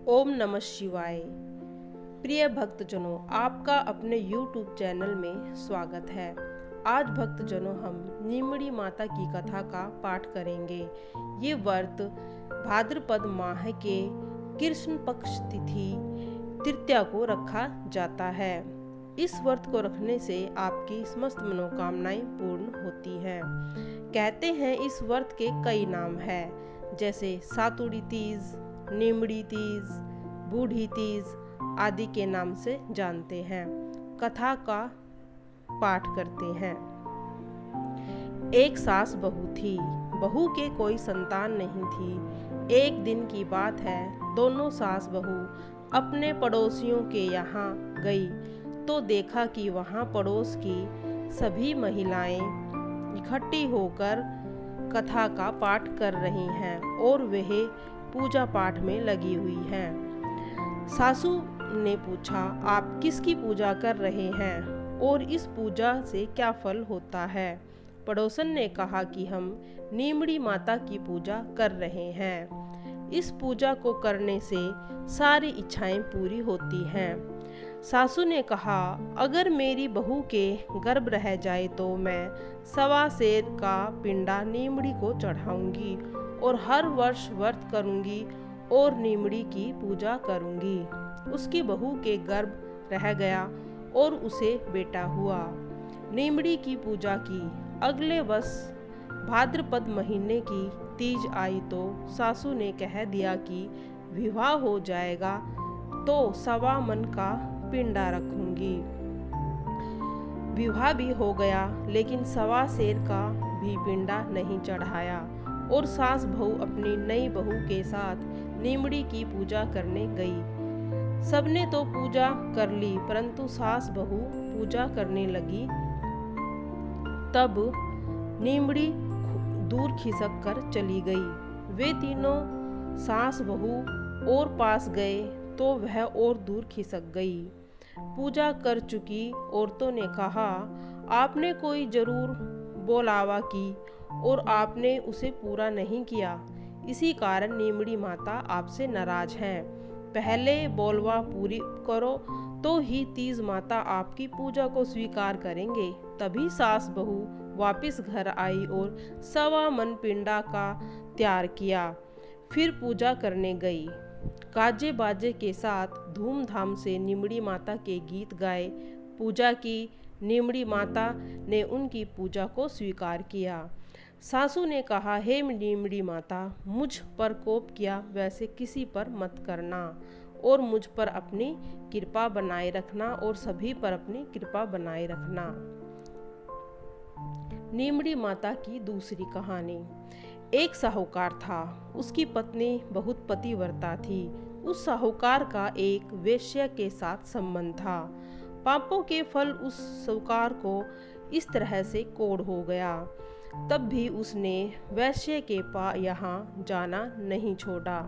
ओम नमः शिवाय। प्रिय भक्तजनों, आपका अपने YouTube चैनल में स्वागत है। आज भक्तजनों हम नीमड़ी माता की कथा का पाठ करेंगे। ये व्रत भाद्रपद माह के कृष्ण पक्ष तिथि तृतीया को रखा जाता है। इस व्रत को रखने से आपकी समस्त मनोकामनाएं पूर्ण होती हैं। कहते हैं इस व्रत के कई नाम हैं, जैसे सातुड़ी तीज, नीमड़ी तीज, बूढ़ी तीज आदि के नाम से जानते हैं। कथा का पाठ करते हैं। एक सास बहू थी। बहू के कोई संतान नहीं थी। एक दिन की बात है, दोनों सास बहू अपने पड़ोसियों के यहाँ गई तो देखा कि वहाँ पड़ोस की सभी महिलाएं इकट्ठी होकर कथा का पाठ कर रही हैं और वह पूजा पाठ में लगी हुई हैं। सासू ने पूछा, आप किसकी पूजा कर रहे हैं और इस पूजा से क्या फल होता है? पड़ोसन ने कहा कि हम नीमड़ी माता की पूजा कर रहे हैं। इस पूजा को करने से सारी इच्छाएं पूरी होती हैं। सासू ने कहा, अगर मेरी बहू के गर्भ रह जाए तो मैं 1.25 सेर का पिंडा नीमड़ी को चढ़ाऊंगी और हर वर्ष व्रत करूंगी और नीमड़ी की पूजा करूंगी। उसकी बहू के गर्भ रह गया और उसे बेटा हुआ। नीमड़ी की पूजा की। अगले वर्ष भाद्रपद महीने की तीज आई तो सासू ने कह दिया कि विवाह हो जाएगा तो 1.25 मन का पिंडा रखूंगी। विवाह भी हो गया, लेकिन 1.25 सेर का भी पिंडा नहीं चढ़ाया और सास बहू अपनी नई बहू के साथ नीमड़ी की पूजा करने गई। सबने तो पूजा कर ली, परंतु सास बहू पूजा करने लगी तब नीमड़ी दूर खिसक कर चली गई। वे तीनों सास बहू और पास गए तो वह और दूर खिसक गई। पूजा कर चुकी औरतों ने कहा, आपने कोई जरूर बोलावा की और आपने उसे पूरा नहीं किया, इसी कारण नीमड़ी माता आपसे नाराज हैं। पहले बोलवा पूरी करो तो ही तीज माता आपकी पूजा को स्वीकार करेंगे। तभी सास बहू वापस घर आई और 1.25 मन पिंडा का तैयार किया। फिर पूजा करने गई। गाजे बाजे के साथ धूमधाम से नीमड़ी माता के गीत गाए, पूजा की। नीमड़ी माता ने उनकी पूजा को स्वीकार किया। सासू ने कहा, हे नीमड़ी माता, मुझ पर कोप किया वैसे किसी पर मत करना और मुझ पर अपनी कृपा बनाए रखना और सभी पर अपनी कृपा बनाए रखना। नीमड़ी माता की दूसरी कहानी। एक साहूकार था। उसकी पत्नी बहुत पतिव्रता थी। उस साहूकार का एक वेश्या के साथ संबंध था। पापों के फल उस साहूकार को इस तरह से कोढ़ हो गया, तब भी उसने वैश्य के यहाँ जाना नहीं छोड़ा।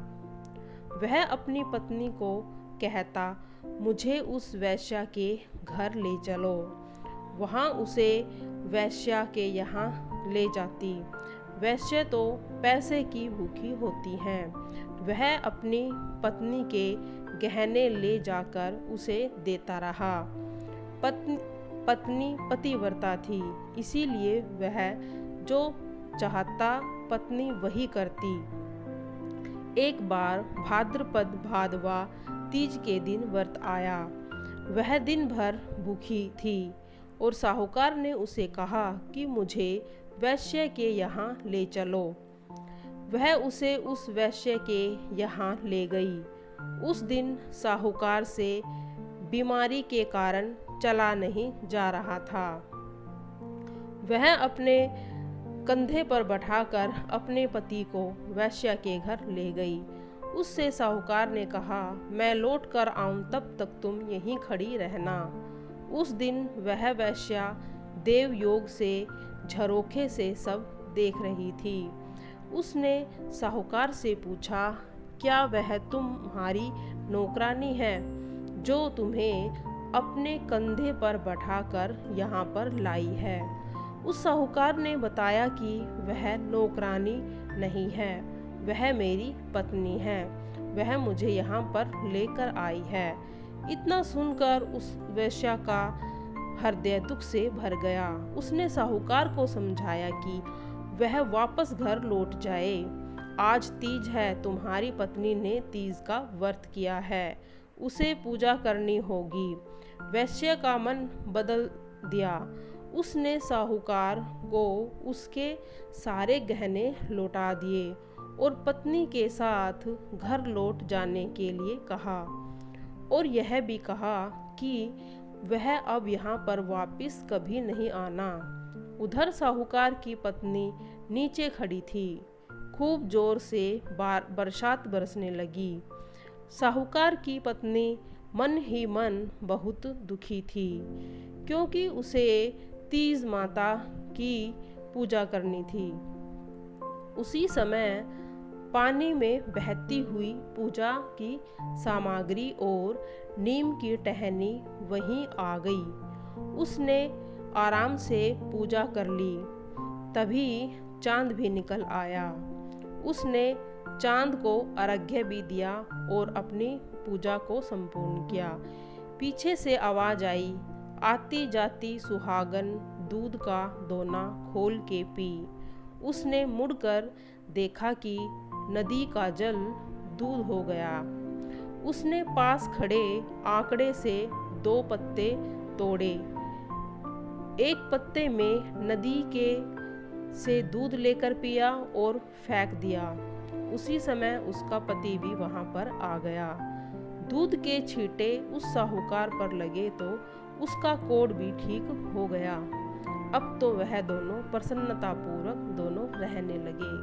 वह अपनी पत्नी को कहता, मुझे उस वैश्या के घर ले चलो। वहाँ उसे वैश्या के यहाँ ले जाती। वैश्य तो पैसे की भूखी होती हैं। वह अपनी पत्नी के गहने ले जाकर उसे देता रहा। पत्नी पतिव्रता थी, इसीलिए वह जो चाहता पत्नी वही करती। एक बार भाद्रपद भादवा तीज के दिन व्रत आया। वह दिन भर भूखी थी और साहूकार ने उसे कहा कि मुझे वैश्य के यहाँ ले चलो। वह उसे उस वैश्य के यहाँ ले गई। उस दिन साहूकार से बीमारी के कारण चला नहीं जा रहा था। वह अपने कंधे पर बैठाकर अपने पति को वैश्य के घर ले गई। उससे साहूकार ने कहा, मैं लौट कर आऊं तब तक तुम यहीं खड़ी रहना। उस दिन वह वैश्या देव योग से झरोखे से सब देख रही थी। उसने साहूकार से पूछा, क्या वह तुम्हारी नौकरानी है जो तुम्हें अपने कंधे पर बैठाकर यहाँ पर लाई है? उस साहूकार ने बताया कि वह नौकरानी नहीं है, वह मेरी पत्नी है। वह मुझे यहाँ पर लेकर आई है। इतना सुनकर उस वेश्या का हृदय दुख से भर गया। उसने साहूकार को समझाया कि वह वापस घर लौट जाए। आज तीज है, तुम्हारी पत्नी ने तीज का व्रत किया है, उसे पूजा करनी होगी। वैश्य का मन बदल दिया। उसने साहूकार को उसके सारे गहने लौटा दिए और पत्नी के साथ घर लौट जाने के लिए कहा, और यह भी कहा कि वह अब यहाँ पर वापस कभी नहीं आना। उधर साहूकार की पत्नी नीचे खड़ी थी। खूब जोर से बरसात बरसने लगी। साहूकार की पत्नी मन ही मन बहुत दुखी थी, क्योंकि उसे तीज माता की पूजा करनी थी। उसी समय पानी में बहती हुई पूजा की सामग्री और नीम की टहनी वहीं आ गई। उसने आराम से पूजा कर ली। तभी चांद भी निकल आया। उसने चांद को अर्घ्य भी दिया और अपनी पूजा को संपूर्ण किया। पीछे से आवाज आई, आती जाती सुहागन दूध का दोना खोल के पी। उसने मुड़कर देखा कि नदी का जल दूध हो गया। उसने पास खड़े आंकड़े से 2 पत्ते तोड़े। एक पत्ते में नदी के से दूध लेकर पिया और फेंक दिया। उसी समय उसका पति भी वहां पर आ गया। दूध के छींटे उस साहूकार पर लगे तो उसका कोढ़ भी ठीक हो गया। अब तो वह दोनों प्रसन्नतापूर्वक दोनों रहने लगे।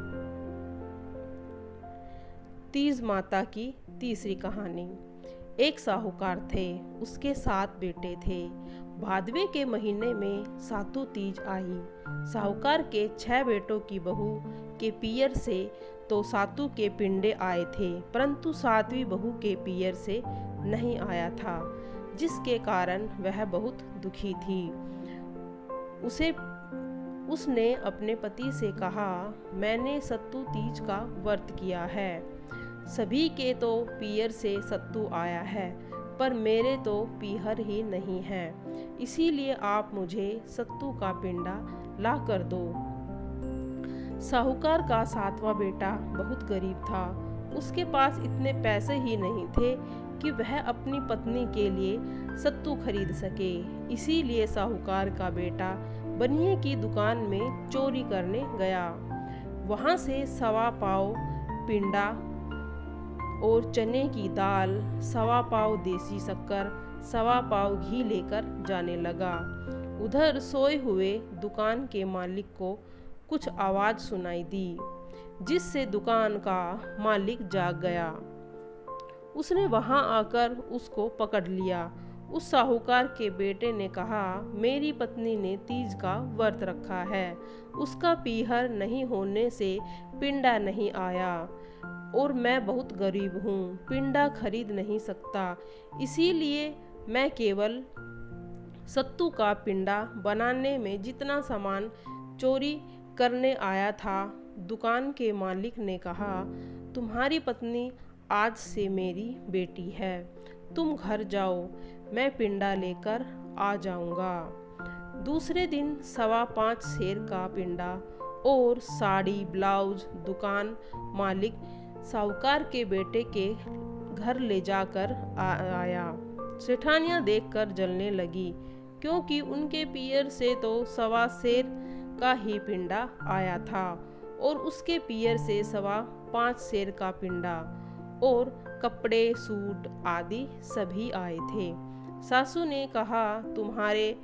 तीज माता की तीसरी कहानी। एक साहूकार थे, उसके 7 बेटे थे। भादवे के महीने में सातु तीज आई। साहूकार के 6 बेटों की बहू के पियर से तो सातु के पिंडे आए थे, परंतु 7वीं बहू के पियर से नहीं आया था, जिसके कारण वह बहुत दुखी थी। उसने अपने पति से कहा, मैंने सत्तू तीज का व्रत किया है। सभी के तो पीहर से सत्तू आया है, पर मेरे तो पीहर ही नहीं है, इसीलिए आप मुझे सत्तू का पिंडा ला कर दो। साहूकार का 7वां बेटा बहुत गरीब था। उसके पास इतने पैसे ही नहीं थे कि वह अपनी पत्नी के लिए सत्तू खरीद सके। इसीलिए साहूकार का बेटा बनिए की दुकान में चोरी करने गया। वहां से 1.25 पाव पिंडा और चने की दाल, 1.25 पाव देसी शक्कर, 1.25 पाव घी लेकर जाने लगा। उधर सोए हुए दुकान के मालिक को कुछ आवाज सुनाई दी, जिससे दुकान का मालिक जाग गया। उसने वहां आकर उसको पकड़ लिया। उस साहूकार के बेटे ने कहा, मेरी पत्नी ने तीज का व्रत रखा है, उसका पीहर नहीं होने से पिंडा नहीं आया और मैं बहुत गरीब हूँ, पिंडा खरीद नहीं सकता, इसीलिए मैं केवल सत्तू का पिंडा बनाने में जितना सामान चोरी करने आया था। दुकान के मालिक ने कहा, तुम्हारी पत्नी आज से मेरी बेटी है, तुम घर जाओ, मैं पिंडा लेकर आ जाऊंगा। दूसरे दिन 5.25 सेर का पिंडा और साड़ी ब्लाउज दुकान मालिक साहूकार के बेटे के घर ले जाकर आया। सेठानियां देखकर जलने लगी, क्योंकि उनके पियर से तो 1.25 सेर का ही पिंडा आया था और उसके पियर से 5.25 सेर का पिंडा और कपड़े सूट आदि सभी आए थे। सासू ने कहा, तुम्हारे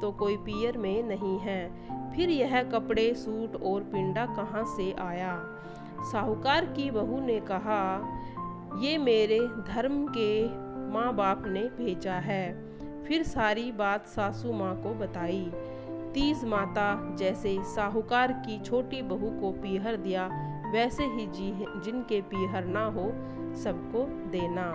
तो कोई पियर में नहीं है, फिर यह कपड़े सूट और पिंडा कहाँ से आया? साहूकार की बहू ने कहा, ये मेरे धर्म के माँ बाप ने भेजा है। फिर सारी बात सासू माँ को बताई। तीज माता जैसे साहूकार की छोटी बहू को पीहर दिया, वैसे ही जिनके पीहर ना हो सबको देना।